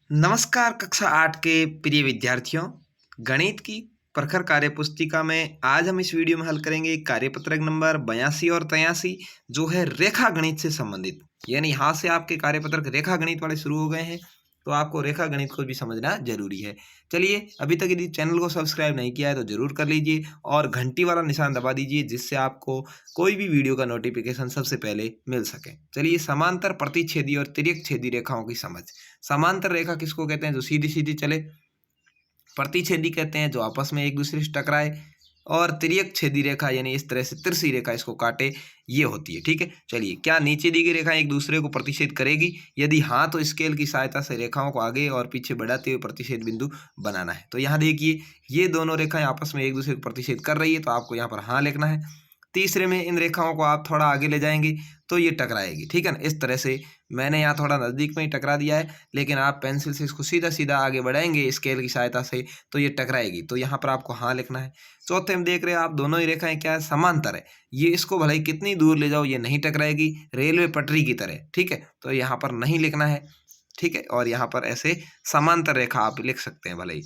नमस्कार कक्षा 8 के प्रिय विद्यार्थियों। गणित की प्रखर कार्य पुस्तिका में आज हम इस वीडियो में हल करेंगे कार्यपत्रक नंबर 82 और 83 जो है रेखा गणित से संबंधित। यानी यहाँ से आपके कार्यपत्रक रेखा गणित वाले शुरू हो गए हैं, तो आपको रेखा गणित को भी समझना जरूरी है। चलिए, अभी तक यदि चैनल को सब्सक्राइब नहीं किया है तो जरूर कर लीजिए और घंटी वाला निशान दबा दीजिए, जिससे आपको कोई भी वीडियो का नोटिफिकेशन सबसे पहले मिल सके। चलिए, समांतर प्रतिच्छेदी और तिर्यक छेदी रेखाओं की समझ। समांतर रेखा किसको कहते हैं? जो सीधी सीधी चले। प्रतिच्छेदी कहते हैं जो आपस में एक दूसरे से टकराए। और तिर्यक छेदी रेखा यानी इस तरह से तिरछी रेखा इसको काटे, ये होती है। ठीक है, चलिए, क्या नीचे दी गई रेखा एक दूसरे को प्रतिच्छेद करेगी? यदि हाँ, तो स्केल की सहायता से रेखाओं को आगे और पीछे बढ़ाते हुए प्रतिच्छेद बिंदु बनाना है। तो यहाँ देखिए, ये दोनों रेखाएं आपस में एक दूसरे को प्रतिच्छेद कर रही है, तो आपको यहाँ पर हाँ लिखना है। तीसरे में इन रेखाओं को आप थोड़ा आगे ले जाएंगे तो ये टकराएगी। ठीक है ना, इस तरह से मैंने यहाँ थोड़ा नज़दीक में ही टकरा दिया है, लेकिन आप पेंसिल से इसको सीधा सीधा आगे बढ़ाएंगे स्केल की सहायता से तो ये टकराएगी। तो यहाँ पर आपको हाँ लिखना है। चौथे में देख रहे हैं आप, दोनों ही रेखाएं क्या है? समांतर है। ये इसको भले ही कितनी दूर ले जाओ ये नहीं टकराएगी, रेलवे पटरी की तरह। ठीक है, तो यहाँ पर नहीं लिखना है। ठीक है, और यहाँ पर ऐसे समांतर रेखा आप लिख सकते हैं भले ही।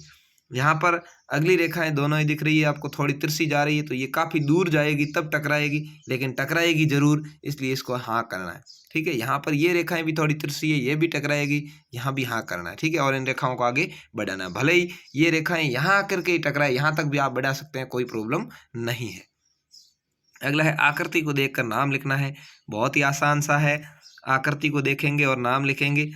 यहाँ पर अगली रेखाएं दोनों ही दिख रही है आपको, थोड़ी तिरछी जा रही है, तो ये काफ़ी दूर जाएगी तब टकराएगी, लेकिन टकराएगी जरूर, इसलिए इसको हाँ करना है। ठीक है, यहाँ पर ये रेखाएं भी थोड़ी तिरछी है, ये भी टकराएगी, यहाँ भी हाँ करना है। ठीक है, और इन रेखाओं को आगे बढ़ाना है। भले ही ये रेखाएं यहाँ आकर के टकराए, यहाँ तक भी आप बढ़ा सकते हैं, कोई प्रॉब्लम नहीं है। अगला है आकृति को देखकर नाम लिखना है। बहुत ही आसान सा है। आकृति को देखेंगे और नाम लिखेंगे।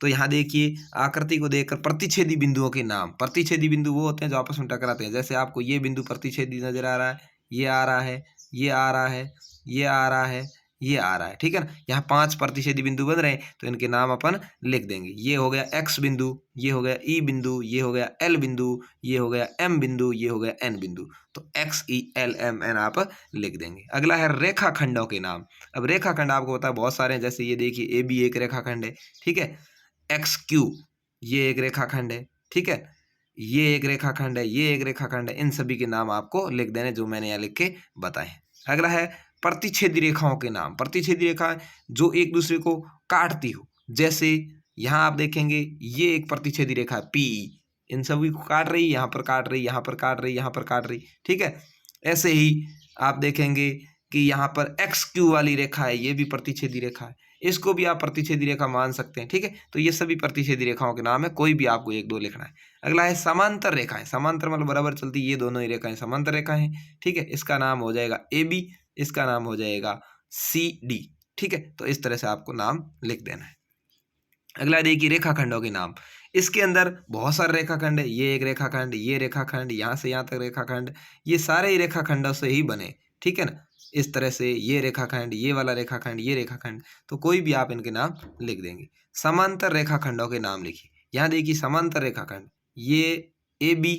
तो यहाँ देखिए, आकृति को देखकर प्रतिच्छेदी बिंदुओं के नाम। प्रतिच्छेदी बिंदु वो होते हैं जो आपस में टकराते हैं। जैसे आपको ये बिंदु प्रतिच्छेदी नजर आ रहा है, ये आ रहा है, ये आ रहा है, ये आ रहा है, ये आ रहा है। ठीक है ना, यहाँ 5 प्रतिच्छेदी बिंदु बन रहे हैं, तो इनके नाम अपन लिख देंगे। ये हो गया एक्स बिंदु, ये हो गया ई बिंदु, ये हो गया एल बिंदु, ये हो गया एम बिंदु, ये हो गया एन बिंदु। तो X E L M N आप लिख देंगे। अगला है रेखाखंडों के नाम। अब रेखाखंड आपको पता है बहुत सारे हैं। जैसे ये देखिए, ए बी एक रेखाखंड है। ठीक है, एक्स क्यू ये एक रेखाखंड है। ठीक है, ये एक रेखाखंड है, ये एक रेखाखंड है। इन सभी के नाम आपको लिख देने जो मैंने यहाँ लिख के बताए हैं। अगला है प्रतिच्छेदी रेखाओं के नाम। प्रतिच्छेदी रेखा जो एक दूसरे को काटती हो। जैसे यहाँ आप देखेंगे, ये एक प्रतिच्छेदी रेखा है पी, इन सभी को काट रही, यहाँ पर काट रही, यहाँ पर काट रही, यहाँ पर काट रही। ठीक है, ऐसे ही आप देखेंगे कि यहाँ पर एक्स क्यू वाली रेखा है, ये भी प्रतिच्छेदी रेखा है, इसको भी आप प्रतिच्छेदी रेखा मान सकते हैं। ठीक है, तो ये सभी प्रतिच्छेदी रेखाओं के नाम है, कोई भी आपको एक दो लिखना है। अगला है समांतर रेखाएं। समांतर मतलब बराबर चलती, ये दोनों ही रेखाएं समांतर रेखाएं हैं। ठीक है, इसका नाम हो जाएगा ए बी, इसका नाम हो जाएगा सी डी। ठीक है, तो इस तरह से आपको नाम लिख देना है। अगला देखिए रेखाखंडों के नाम। इसके अंदर बहुत सारे रेखाखंड है। ये एक रेखाखंड, ये रेखाखंड, यहाँ से यहाँ तक रेखाखंड, ये सारे ही रेखाखंडों से ही बने। ठीक है ना, इस तरह से ये रेखाखंड, ये वाला रेखाखंड, ये रेखाखंड, तो कोई भी आप इनके नाम लिख देंगे। समांतर रेखाखंडों के नाम लिखिए। यहाँ देखिए समांतर रेखाखंड, ये ए बी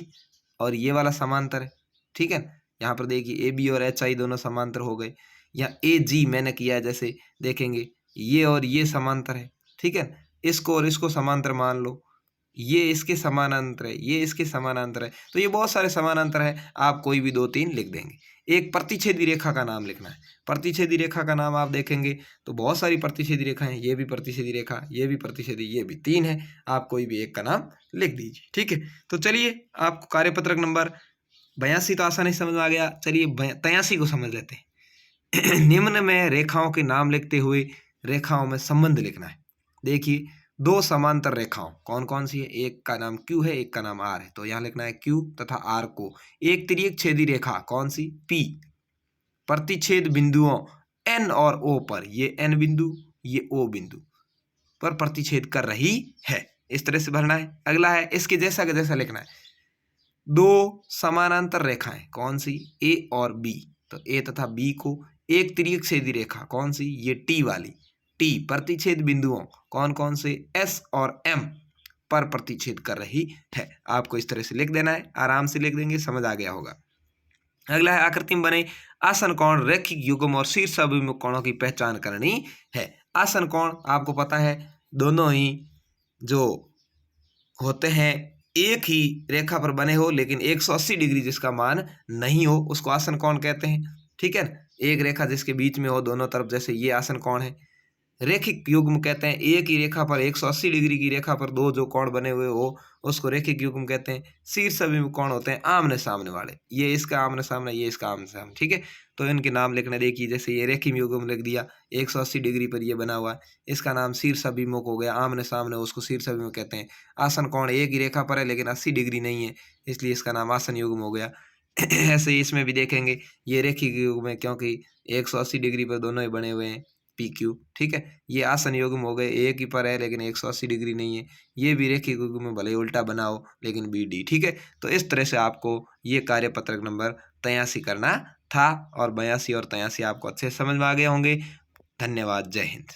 और ये वाला समांतर है। ठीक है, यहाँ पर देखिए ए बी और एच आई दोनों समांतर हो गए। यहाँ ए जी मैंने किया है, जैसे देखेंगे ये और ये समांतर है। ठीक है, इसको और इसको समांतर मान लो, ये इसके समानांतर है, ये इसके समानांतर है, तो ये बहुत सारे समानांतर है। आप कोई भी 2-3 लिख देंगे। एक प्रतिच्छेदी रेखा का नाम लिखना है। प्रतिच्छेदी रेखा का नाम आप देखेंगे तो बहुत सारी प्रतिच्छेदी रेखा है। ये भी प्रतिच्छेदी रेखा, ये भी प्रतिच्छेदी, ये भी 3 है। आप कोई भी एक का नाम लिख दीजिए। ठीक है, तो चलिए, आपको कार्यपत्रक नंबर 82 तो आसानी से समझ में आ गया। चलिए 83 को समझ लेते हैं। निम्न में रेखाओं के नाम लिखते हुए रेखाओं में संबंध लिखना है। देखिए, 2 समांतर रेखाओं कौन कौन सी है? एक का नाम क्यू है, एक का नाम आर है। तो यहाँ लिखना है क्यू तथा आर को। एक तिर्यक छेदी रेखा कौन सी? पी। प्रतिच्छेद बिंदुओं एन और ओ पर, ये एन बिंदु, ये ओ बिंदु पर प्रतिच्छेद कर रही है। इस तरह से भरना है। अगला है इसके जैसा का जैसा लिखना है। 2 समानांतर रेखाएं कौन सी? ए और बी। तो ए तथा बी को एक तिर्यक छेदी रेखा कौन सी? ये टी वाली। टी प्रतिच्छेद बिंदुओं कौन कौन से? एस और एम पर प्रतिच्छेद कर रही है। आपको इस तरह से लिख देना है, आराम से लिख देंगे, समझ आ गया होगा। अगला है आकृति में बने आसन कोण, रैखिक युग्म और शीर्ष अभिमुख कोणों की पहचान करनी है। आसन कोण आपको पता है, दोनों ही जो होते हैं एक ही रेखा पर बने हो, लेकिन 180 डिग्री जिसका मान नहीं हो उसको आसन कोण कहते हैं। ठीक है ना, एक रेखा जिसके बीच में हो दोनों तरफ, जैसे ये आसन कोण है। रेखिक युग्म कहते हैं। एक ही रेखा पर 180 डिग्री की रेखा पर दो जो कोण बने हुए हो उसको रेखिक युग्म कहते हैं। शीर्षाभिमुख कोण होते हैं आमने सामने वाले, ये इसका आमने सामने, ये इसका आमने सामने, ठीक है। तो इनके नाम लिखना देखिए, जैसे ये रेखिक युग्म लिख दिया, 180 डिग्री पर ये बना हुआ है, इसका नाम शीर्षाभिमुख हो गया, आमने सामने उसको शीर्षाभिमुख कहते हैं। आसन कोण एक ही रेखा पर है लेकिन 80 डिग्री नहीं है, इसलिए इसका नाम आसन युग्म हो गया। ऐसे ही इसमें भी देखेंगे, ये रेखिक युग्म है क्योंकि 180 डिग्री पर दोनों ही बने हुए हैं, पी क्यू, ठीक है। ये आसन युग्म हो गए, एक ही पर है लेकिन 180 डिग्री नहीं है। ये भी रेखिक युग्म में भले ही उल्टा बना हो लेकिन बी डी, ठीक है। तो इस तरह से आपको ये कार्यपत्रक नंबर 83 करना था, और 82 और 83 आपको अच्छे से समझ में आ गए होंगे। धन्यवाद, जय हिंद।